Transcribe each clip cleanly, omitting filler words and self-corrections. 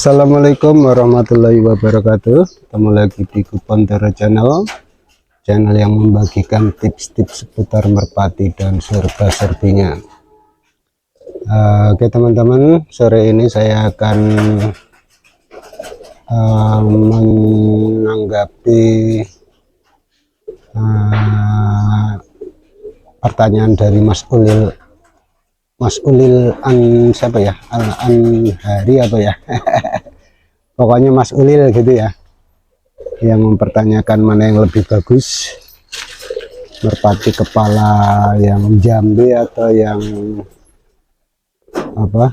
Assalamualaikum warahmatullahi wabarakatuh. Ketemu lagi di Kupontoro Channel yang membagikan tips-tips seputar merpati dan serba-serbinya. Oke teman-teman, sore ini saya akan menanggapi pertanyaan dari Mas Ulil siapa ya, Hari apa ya pokoknya Mas Ulil gitu ya, yang mempertanyakan mana yang lebih bagus, merpati kepala yang jambe atau yang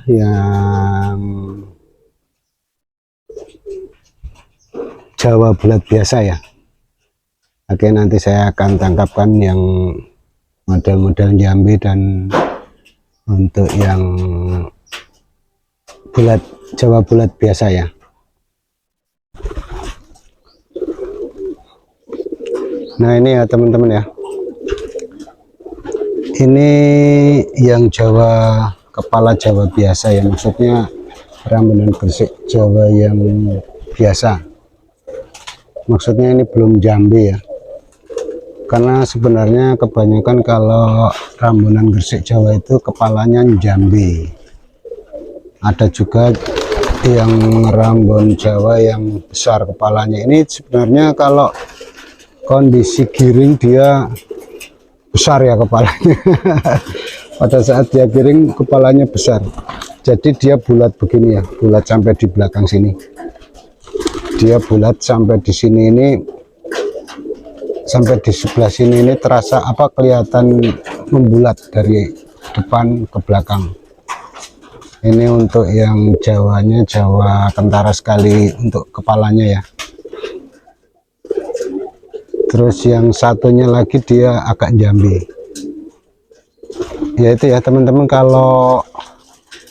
yang Jawa bulat biasa ya. Oke, nanti saya akan tangkapkan yang model-model jambe dan untuk yang bulat Jawa bulat biasa ya. Nah ini ya teman-teman ya, ini yang Jawa kepala Jawa biasa ya, maksudnya rambunan gresik Jawa yang biasa, maksudnya ini belum jambe ya, karena sebenarnya kebanyakan kalau rambunan gresik Jawa itu kepalanya jambe. Ada juga yang rambun Jawa yang besar kepalanya. Ini sebenarnya kalau kondisi giring dia besar ya kepalanya. Pada saat dia giring kepalanya besar, jadi dia bulat begini ya, bulat sampai di belakang sini. Dia bulat sampai di sini, ini sampai di sebelah sini, ini terasa kelihatan membulat dari depan ke belakang. Ini untuk yang Jawanya Jawa kentara sekali untuk kepalanya ya. Terus yang satunya lagi dia agak jambe. Ya itu ya teman-teman, kalau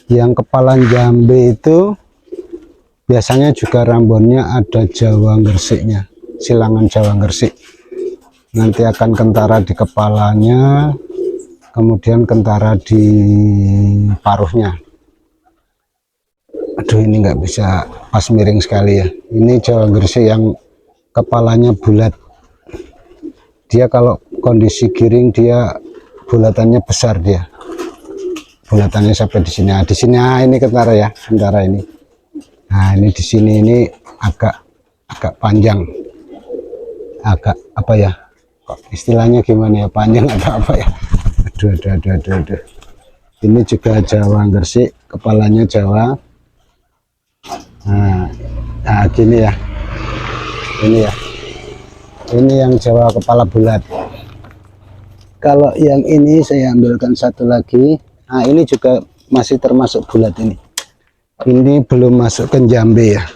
yang kepala jambe itu biasanya juga rambutnya ada Jawa gersiknya, silangan Jawa gersik. Nanti akan kentara di kepalanya, kemudian kentara di paruhnya. Aduh, ini nggak bisa pas miring sekali ya. Ini Jawa gersik yang kepalanya bulat. Dia kalau kondisi giring dia bulatannya besar, dia bulatannya sampai di sini. Nah, di sini ini kentara ya, kentara ini. Nah ini di sini ini agak panjang, agak apa ya, kok istilahnya gimana ya, panjang atau apa ya. Aduh. Ini juga Jawa gersik, kepalanya Jawa. Nah gini ya, ini yang Jawa kepala bulat. Kalau yang ini saya ambilkan satu lagi. Nah ini juga masih termasuk bulat ini. Ini belum masuk ke jambe ya.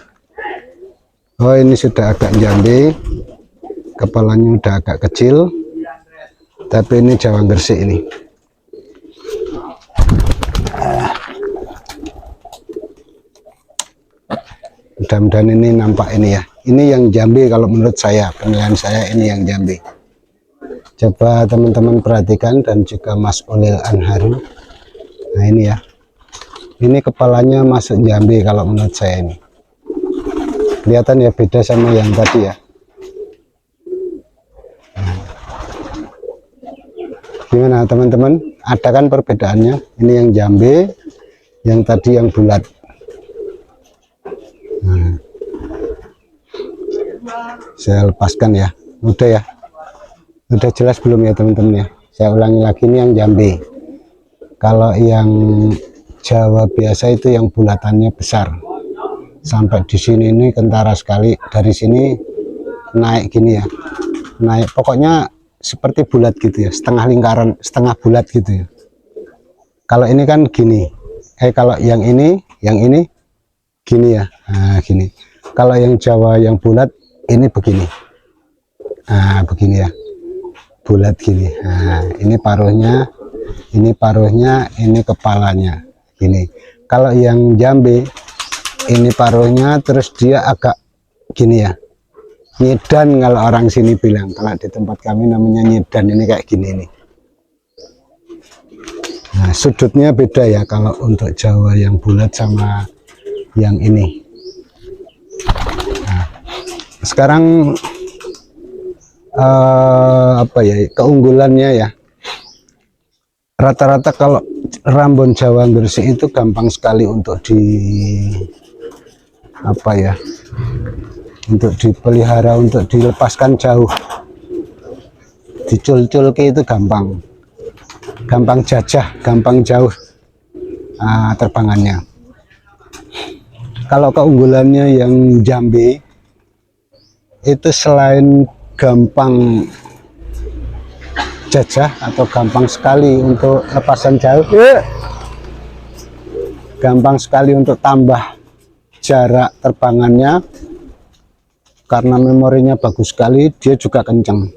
Oh ini sudah agak jambe, kepalanya udah agak kecil, tapi ini Jawa gersik ini. Mudah-mudahan ini nampak ini ya. Ini yang jambe kalau menurut saya, penilaian saya ini yang jambe. Coba teman-teman perhatikan, dan juga Mas Ulil Anharu. Nah ini ya, ini kepalanya masuk jambe kalau menurut saya ini. Kelihatan ya, beda sama yang tadi ya. Gimana teman-teman, ada kan perbedaannya? Ini yang jambe, yang tadi yang bulat. Nah, saya lepaskan ya, udah ya, udah jelas belum ya teman-teman ya. Saya ulangi lagi, ini yang jambe. Kalau yang Jawa biasa itu yang bulatannya besar sampai di sini, ini kentara sekali. Dari sini naik gini ya, naik pokoknya seperti bulat gitu ya, setengah lingkaran, setengah bulat gitu ya. Kalau ini kan gini, kalau yang ini gini ya. Nah gini. Kalau yang Jawa yang bulat ini begini. Nah begini ya, bulat gini. Nah ini paruhnya, ini kepalanya gini. Kalau yang jambe ini paruhnya, terus dia agak gini ya, nyedan kalau orang sini bilang. Kalau di tempat kami namanya nyedan, ini kayak gini nih. Nah sudutnya beda ya kalau untuk Jawa yang bulat sama yang ini. Sekarang apa ya keunggulannya ya, rata-rata kalau Rambon Jawa Gresik itu gampang sekali untuk apa ya, untuk dipelihara, untuk dilepaskan jauh, dicul-cul ke itu gampang jajah, gampang jauh terbangannya. Kalau keunggulannya yang Jambe itu selain gampang jajah atau gampang sekali untuk lepasan jauh, gampang sekali untuk tambah jarak terbangannya, karena memorinya bagus sekali, dia juga kencang.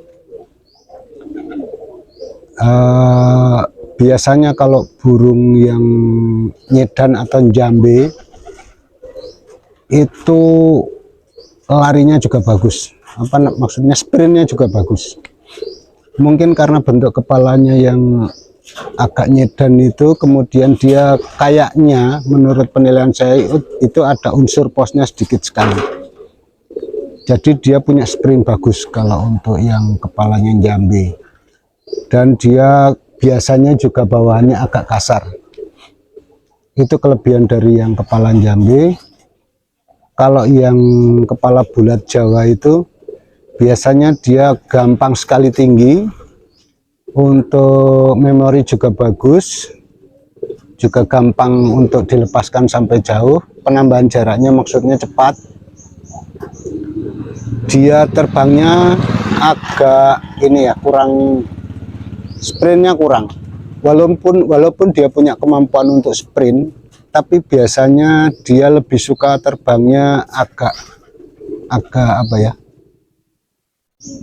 Biasanya kalau burung yang nyedan atau Jambe itu larinya juga bagus, maksudnya sprintnya juga bagus. Mungkin karena bentuk kepalanya yang agak nyedan itu, kemudian dia kayaknya menurut penilaian saya itu ada unsur posnya sedikit sekali, jadi dia punya sprint bagus kalau untuk yang kepalanya Jambe. Dan dia biasanya juga bawahannya agak kasar, itu kelebihan dari yang kepala Jambe. Kalau yang kepala bulat Jawa itu biasanya dia gampang sekali tinggi, untuk memori juga bagus, juga gampang untuk dilepaskan sampai jauh, penambahan jaraknya maksudnya cepat. Dia terbangnya agak ini ya, kurang, sprintnya kurang, walaupun dia punya kemampuan untuk sprint, tapi biasanya dia lebih suka terbangnya agak apa ya,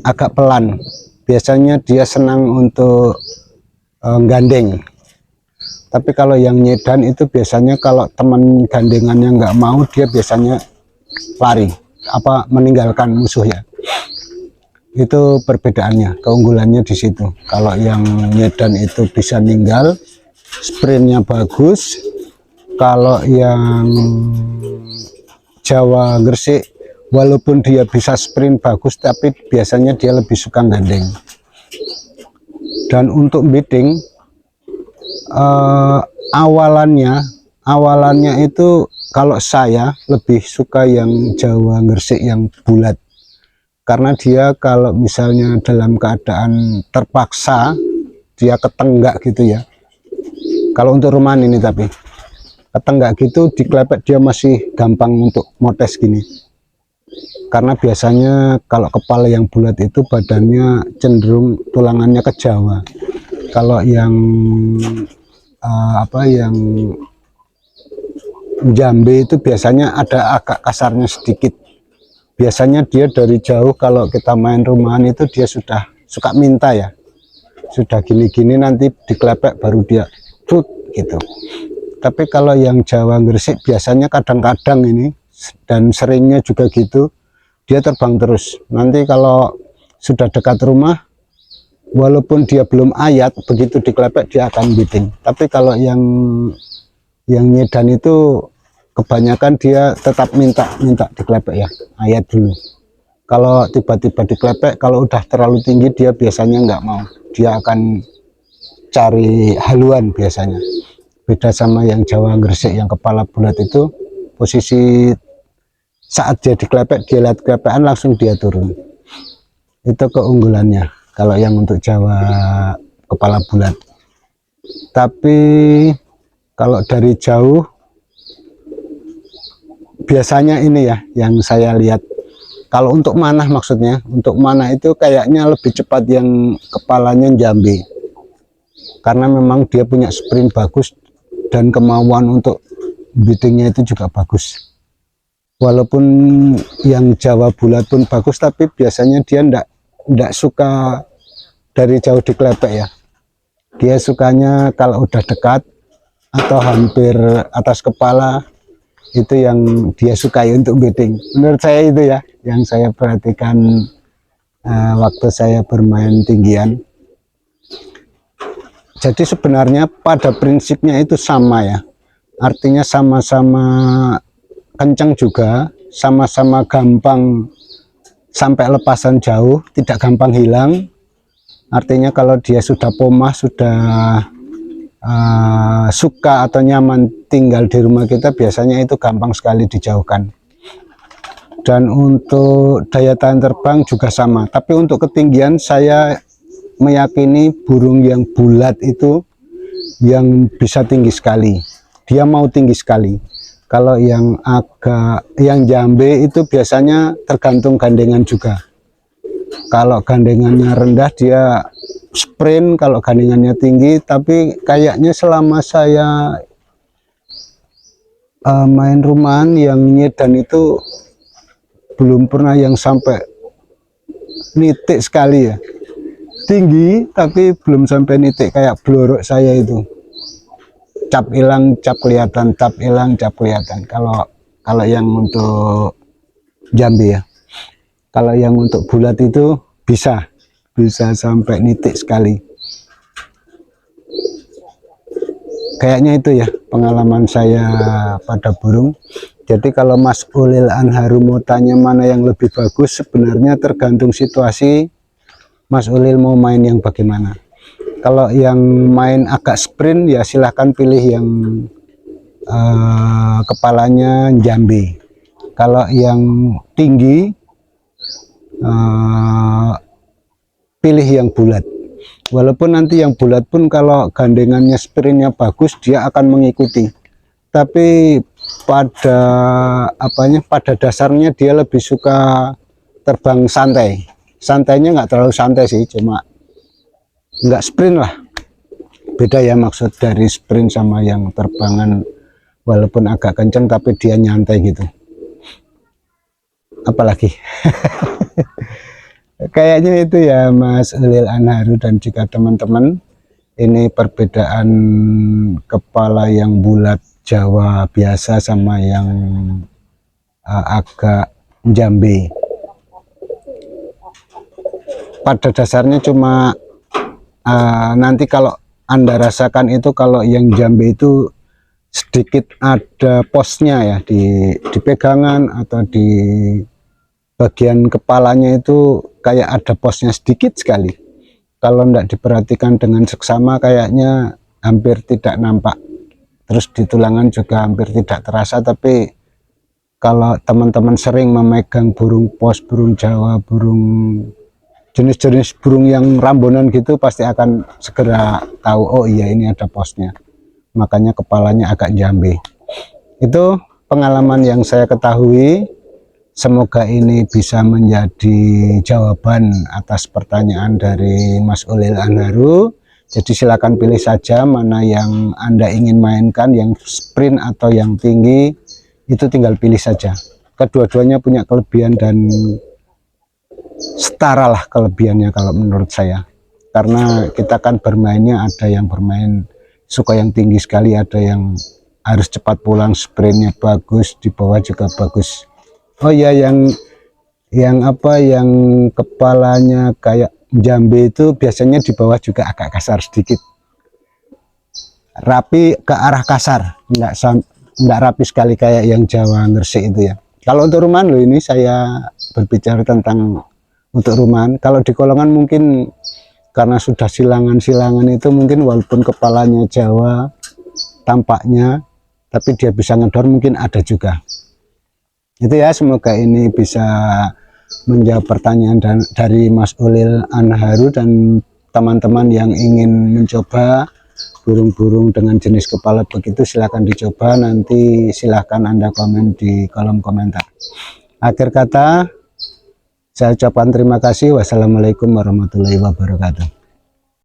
agak pelan. Biasanya dia senang untuk gandeng. Tapi kalau yang nyedan itu biasanya kalau teman gandengannya nggak mau, dia biasanya lari, meninggalkan musuh ya. Itu perbedaannya, keunggulannya di situ. Kalau yang nyedan itu bisa ninggal, sprintnya bagus. Kalau yang Jawa Gresik, walaupun dia bisa sprint bagus, tapi biasanya dia lebih suka gandeng. Dan untuk beating, awalannya itu kalau saya lebih suka yang Jawa Gresik yang bulat, karena dia kalau misalnya dalam keadaan terpaksa dia ketenggak gitu ya, kalau untuk rumahan ini, tapi ketenggak gitu diklepek dia masih gampang untuk motes gini. Karena biasanya kalau kepala yang bulat itu badannya cenderung tulangannya ke Jawa. Kalau yang yang Jambe itu biasanya ada agak kasarnya sedikit. Biasanya dia dari jauh kalau kita main rumahan itu dia sudah suka minta ya, sudah gini-gini nanti diklepek baru dia trut gitu. Tapi kalau yang Jawa Gresik biasanya kadang-kadang ini, dan seringnya juga gitu, dia terbang terus. Nanti kalau sudah dekat rumah, walaupun dia belum ayat, begitu diklepek dia akan beating. Tapi kalau yang nyedan itu kebanyakan dia tetap minta diklepek ya, ayat dulu. Kalau tiba-tiba diklepek, kalau udah terlalu tinggi dia biasanya nggak mau, dia akan cari haluan biasanya. Beda sama yang Jawa Gresik yang kepala bulat itu, posisi saat dia diklepek, dia lihat kelepekan langsung dia turun. Itu keunggulannya kalau yang untuk Jawa kepala bulat. Tapi kalau dari jauh biasanya ini ya yang saya lihat, kalau untuk manah, maksudnya untuk manah itu kayaknya lebih cepat yang kepalanya Jambe, karena memang dia punya sprint bagus dan kemauan untuk beatingnya itu juga bagus. Walaupun yang Jawa bulat pun bagus, tapi biasanya dia ndak suka dari jauh diklepek ya. Dia sukanya kalau udah dekat atau hampir atas kepala, itu yang dia sukai untuk beating. Menurut saya itu ya yang saya perhatikan waktu saya bermain tinggian. Jadi sebenarnya pada prinsipnya itu sama ya, artinya sama-sama kencang juga, sama-sama gampang sampai lepasan jauh, tidak gampang hilang. Artinya kalau dia sudah pomah, sudah suka atau nyaman tinggal di rumah kita, biasanya itu gampang sekali dijauhkan. Dan untuk daya tahan terbang juga sama, tapi untuk ketinggian saya meyakini burung yang bulat itu yang bisa tinggi sekali, dia mau tinggi sekali. Kalau yang jambe itu biasanya tergantung gandengan juga. Kalau gandengannya rendah dia sprint, kalau gandengannya tinggi. Tapi kayaknya selama saya main rumahan yang nyedan itu belum pernah yang sampai nitik sekali ya, tinggi tapi belum sampai nitik kayak blorok saya itu, cap hilang cap kelihatan, cap hilang cap kelihatan. Kalau yang untuk jambe ya, kalau yang untuk bulat itu bisa sampai nitik sekali. Kayaknya itu ya pengalaman saya pada burung. Jadi kalau Mas Ulil Anharu mau tanya mana yang lebih bagus, sebenarnya tergantung situasi Mas Ulil mau main yang bagaimana. Kalau yang main agak sprint ya silahkan pilih yang kepalanya jambe. Kalau yang tinggi pilih yang bulat. Walaupun nanti yang bulat pun kalau gandengannya sprintnya bagus dia akan mengikuti. Tapi pada dasarnya dia lebih suka terbang santai. Santainya nggak terlalu santai sih, cuma nggak sprint lah. Beda ya maksud dari sprint sama yang terbangan walaupun agak kenceng tapi dia nyantai gitu. Apalagi kayaknya itu ya Mas Ulil Anharu dan juga teman-teman, ini perbedaan kepala yang bulat Jawa biasa sama yang agak jambe. Pada dasarnya cuma nanti kalau Anda rasakan itu, kalau yang jambe itu sedikit ada posnya ya di pegangan atau di bagian kepalanya itu kayak ada posnya sedikit sekali. Kalau tidak diperhatikan dengan seksama kayaknya hampir tidak nampak. Terus di tulangan juga hampir tidak terasa. Tapi kalau teman-teman sering memegang burung pos, burung Jawa, burung jenis-jenis burung yang rambunan gitu, pasti akan segera tahu, oh iya ini ada posnya, makanya kepalanya agak jambe. Itu pengalaman yang saya ketahui. Semoga ini bisa menjadi jawaban atas pertanyaan dari Mas Ulil Anharu. Jadi silakan pilih saja mana yang Anda ingin mainkan, yang sprint atau yang tinggi, itu tinggal pilih saja. Kedua-duanya punya kelebihan dan setara lah kelebihannya kalau menurut saya. Karena kita kan bermainnya ada yang bermain suka yang tinggi sekali, ada yang harus cepat pulang, sprintnya bagus, di bawah juga bagus. Oh ya, yang kepalanya kayak jambe itu biasanya di bawah juga agak kasar sedikit, rapi ke arah kasar, enggak rapi sekali kayak yang Jawa Gresik itu ya. Kalau untuk rumahan loh, ini saya berbicara tentang untuk rumahan. Kalau di kolongan mungkin karena sudah silangan-silangan itu, mungkin walaupun kepalanya Jawa tampaknya, tapi dia bisa ngedor mungkin ada juga. Itu ya, semoga ini bisa menjawab pertanyaan dari Mas Ulil Anharu dan teman-teman yang ingin mencoba burung-burung dengan jenis kepala begitu, silahkan dicoba. Nanti silahkan Anda komen di kolom komentar. Akhir kata saya ucapkan terima kasih. Wassalamualaikum warahmatullahi wabarakatuh.